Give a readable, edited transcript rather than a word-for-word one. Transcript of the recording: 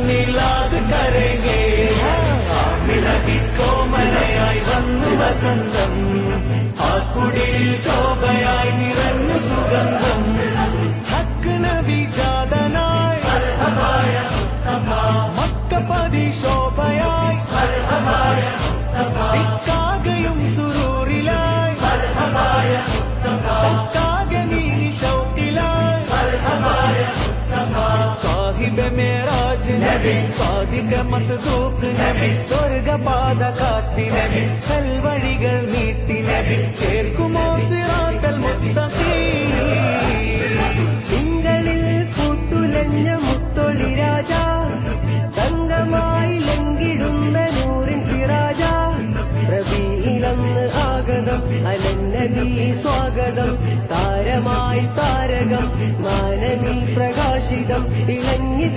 മിലാദ് കരേഗേ മിലതി കോമലയായി വന്നു വസന്തം ആ കുടിയിൽ ശോഭയായി നിറഞ്ഞു സുഗന്ധം ഹക്ക് നബി ജാതനായി മക്കപതി ശോഭയായി ദിക്കാകയും സുരൂറിലായി ശക്കാകെ നീ ഷൗക്കിലായി സാഹിബ് മേരാജ് നബി സാദിഖ മസ്ദൂഖ് നബി സ്വർഗപാത കാട്ടി നബി സൽവഴികൾ നീട്ടി നബി ചേർക്കുമോ സിറാത്തൽ മുസ്തഖീം തിങ്കളിൽ പൂത്തുലഞ്ഞ മുത്തൊളി രാജ തങ്കമായി ലംഘിടുന്ന നൂറിൻ സിറാജ റബീഇലന്ന് ആഗതം അലന്നബി സ്വാഗതം താരമായി താരകം മാനമിൽ പ്രകാശിതം ഇളങ്ങി